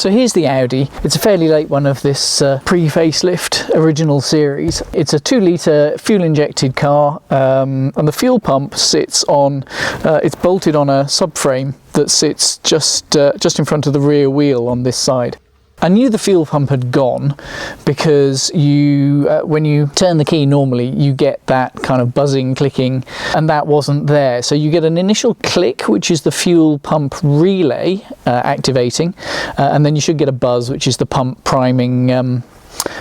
So here's the Audi. It's a fairly late one of this pre-facelift original series. It's a 2-litre fuel-injected car, and the fuel pump sits on, it's bolted on a subframe that sits just in front of the rear wheel on this side. I knew the fuel pump had gone because when you turn the key normally, you get that kind of buzzing, clicking, and that wasn't there. So you get an initial click, which is the fuel pump relay activating, and then you should get a buzz, which is the pump priming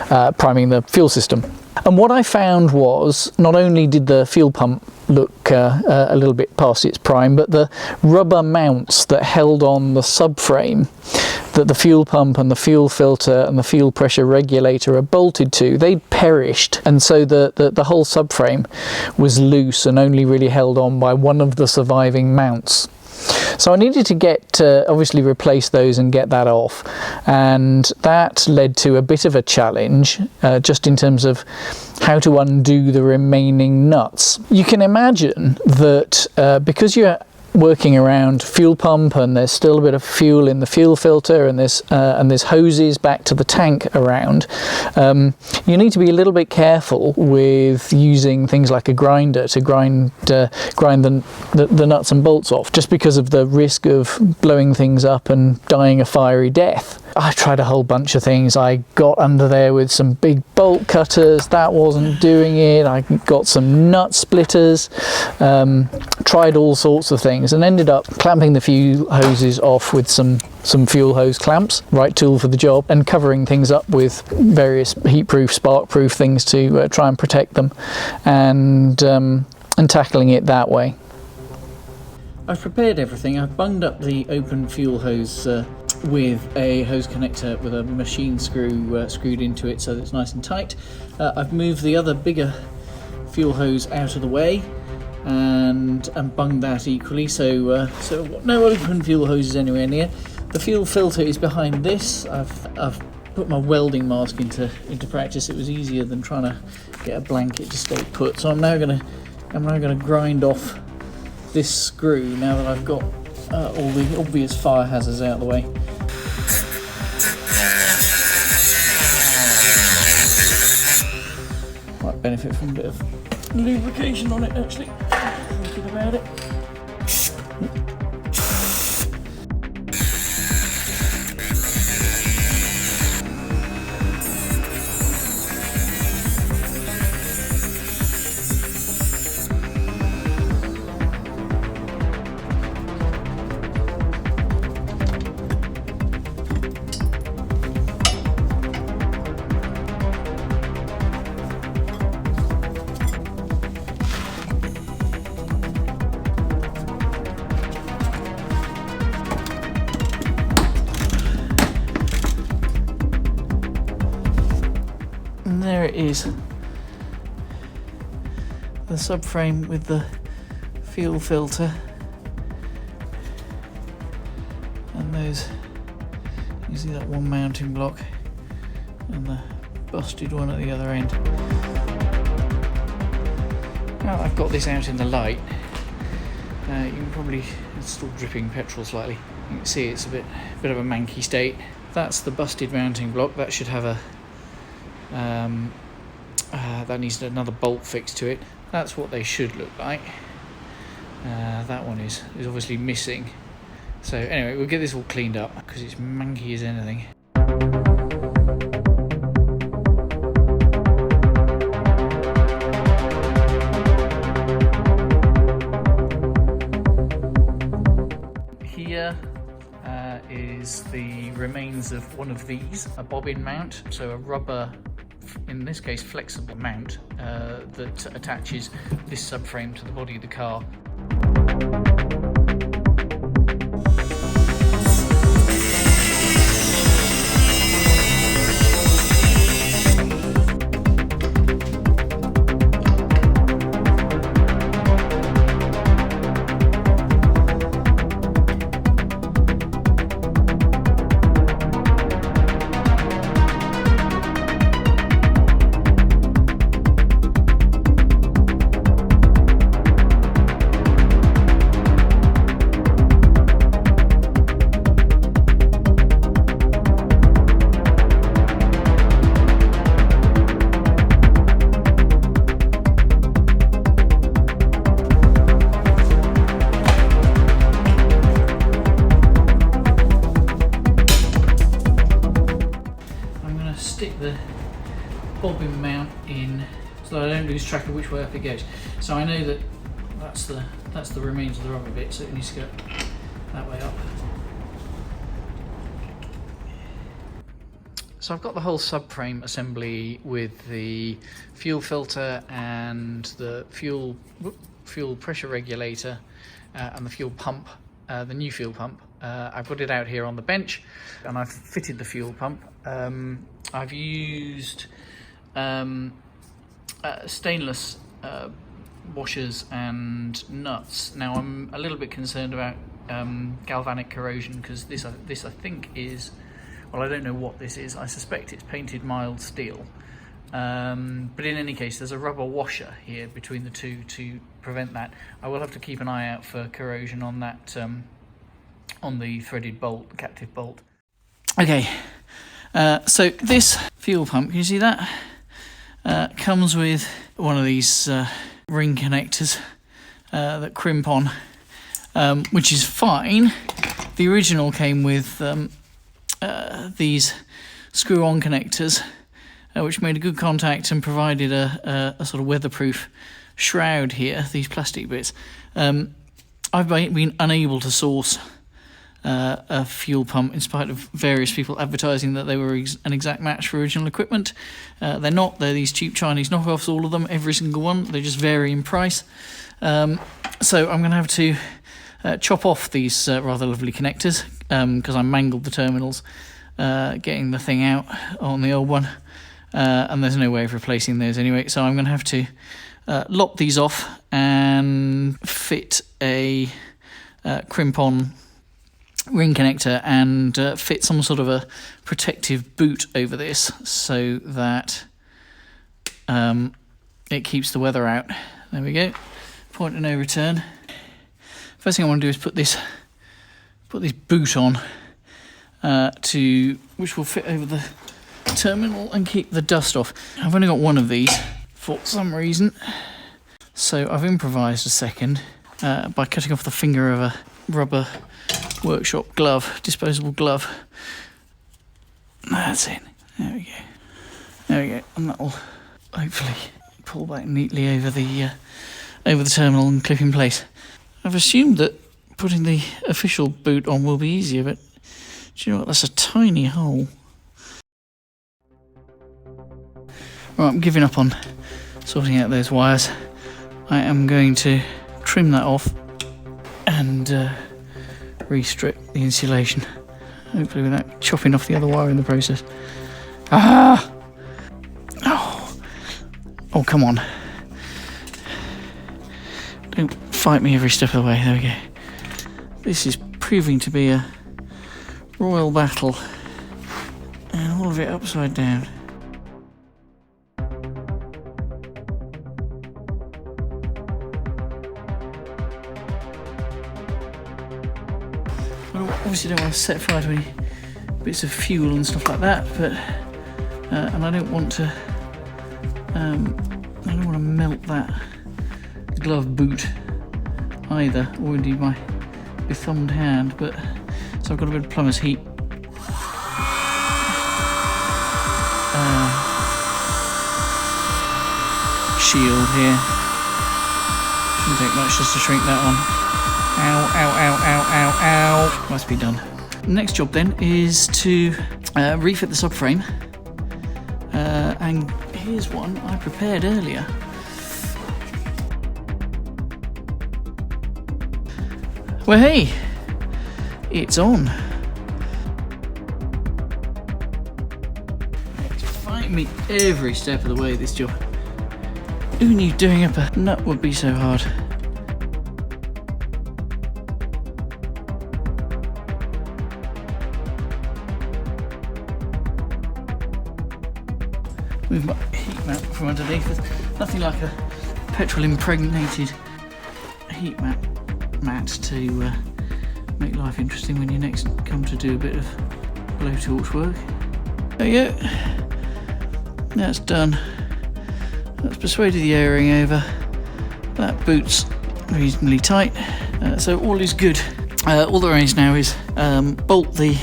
the fuel system. And what I found was, not only did the fuel pump look a little bit past its prime, but the rubber mounts that held on the subframe that the fuel pump and the fuel filter and the fuel pressure regulator are bolted to, they'd perished, and so the whole subframe was loose and only really held on by one of the surviving mounts. So I needed to obviously replace those and get that off, and that led to a bit of a challenge just in terms of how to undo the remaining nuts. You can imagine that because you're working around fuel pump and there's still a bit of fuel in the fuel filter and there's hoses back to the tank around, you need to be a little bit careful with using things like a grinder to grind the nuts and bolts off, just because of the risk of blowing things up and dying a fiery death. I tried a whole bunch of things. I got under there with some big bolt cutters, that wasn't doing it. I got some nut splitters, tried all sorts of things, and ended up clamping the fuel hoses off with some fuel hose clamps, right tool for the job, and covering things up with various heat-proof, spark-proof things to try and protect them, and tackling it that way. I've prepared everything. I've bunged up the open fuel hose with a hose connector with a machine screw screwed into it so that it's nice and tight. I've moved the other bigger fuel hose out of the way and bunged that equally, so no open fuel hoses anywhere near. The fuel filter is behind this. I've put my welding mask into practice. It was easier than trying to get a blanket to stay put. So I'm now going to grind off this screw now that I've got all the obvious fire hazards out of the way. Might benefit from a bit of lubrication on it, actually, thinking about it. And there it is, the subframe with the fuel filter, and those, you see that one mounting block and the busted one at the other end. Now I've got this out in the light, you can probably, it's still dripping petrol slightly, you can see it's a bit of a manky state. That's the busted mounting block. That should have a that needs another bolt fixed to it. That's what they should look like. That one is obviously missing. So anyway, we'll get this all cleaned up because it's manky as anything. Here is the remains of one of these, a bobbin mount, so a rubber, in this case flexible mount, that attaches this subframe to the body of the car. bobbin mount in so that I don't lose track of which way up it goes. So I know that that's the remains of the rubber bit, so it needs to go that way up. So I've got the whole subframe assembly with the fuel filter and the fuel pressure regulator and the fuel pump, the new fuel pump. I've got it out here on the bench and I've fitted the fuel pump. I've used stainless washers and nuts. Now I'm a little bit concerned about galvanic corrosion because this I think is, well, I don't know what this is. I suspect it's painted mild steel. But in any case, there's a rubber washer here between the two to prevent that. I will have to keep an eye out for corrosion on that, on the threaded bolt, captive bolt. Okay, so this fuel pump, can you see that? Comes with one of these ring connectors that crimp on, which is fine. The original came with these screw-on connectors, which made a good contact and provided a sort of weatherproof shroud here, these plastic bits. I've been unable to source a fuel pump in spite of various people advertising that they were an exact match for original equipment. They're not. They're these cheap Chinese knockoffs, all of them, every single one. They just vary in price. So I'm going to have to chop off these rather lovely connectors because I mangled the terminals getting the thing out on the old one. And there's no way of replacing those anyway, so I'm going to have to lop these off and fit a crimp-on ring connector and fit some sort of a protective boot over this so that it keeps the weather out. There we go. Point of no return. First thing I want to do is put this boot on which will fit over the terminal and keep the dust off. I've only got one of these for some reason, so I've improvised a second by cutting off the finger of a rubber workshop glove, disposable glove. That's it. There we go. There we go, and that'll hopefully pull back neatly over the terminal and clip in place. I've assumed that putting the official boot on will be easier, but do you know what? That's a tiny hole. Right, I'm giving up on sorting out those wires. I am going to trim that off and re-strip the insulation, hopefully without chopping off the other wire in the process. Ah! Oh, come on. Don't fight me every step of the way. There we go. This is proving to be a royal battle, and all of it upside down. Obviously don't want to set fire to any bits of fuel and stuff like that, but and I don't want to melt that glove boot either, or indeed my bethumbed hand. But so I've got a bit of plumber's heat. Shield here. Shouldn't take much just to shrink that one. Ow, ow, ow, ow, ow, ow. Must be done. Next job then is to refit the subframe. And here's one I prepared earlier. Well, hey, it's on. It's fighting me every step of the way, this job. Who knew doing up a nut would be so hard? Move my heat mat from underneath. There's nothing like a petrol impregnated heat mat to make life interesting when you next come to do a bit of blowtorch work. There you go. That's done. That's persuaded the O-ring over. That boot's reasonably tight, so all is good. All there is now is bolt the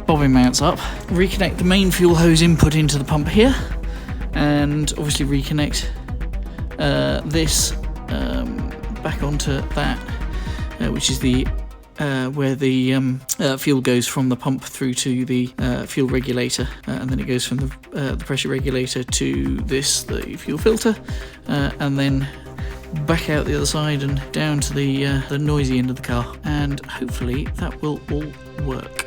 bobbin mounts up, reconnect the main fuel hose input into the pump here, and obviously reconnect this back onto that, which is the where the fuel goes from the pump through to the fuel regulator, and then it goes from the pressure regulator to this, the fuel filter, and then back out the other side and down to the noisy end of the car, and hopefully that will all work.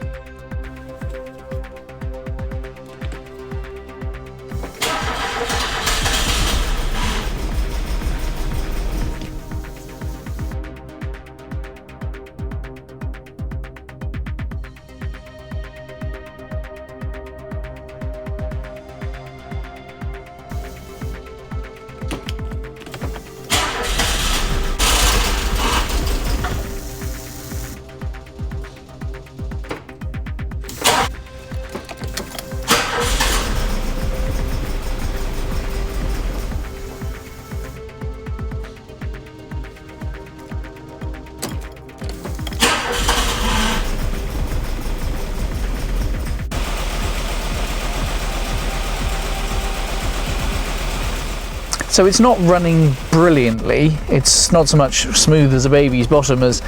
So it's not running brilliantly, it's not so much smooth as a baby's bottom as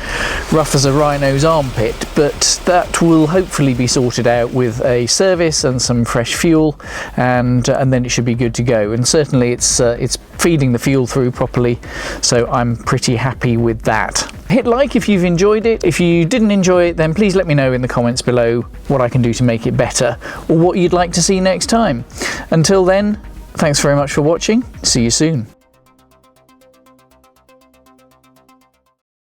rough as a rhino's armpit, but that will hopefully be sorted out with a service and some fresh fuel, and then it should be good to go. And certainly it's feeding the fuel through properly, so I'm pretty happy with that. Hit like if you've enjoyed it. If you didn't enjoy it, then please let me know in the comments below what I can do to make it better, or what you'd like to see next time. Until then, thanks very much for watching. See you soon.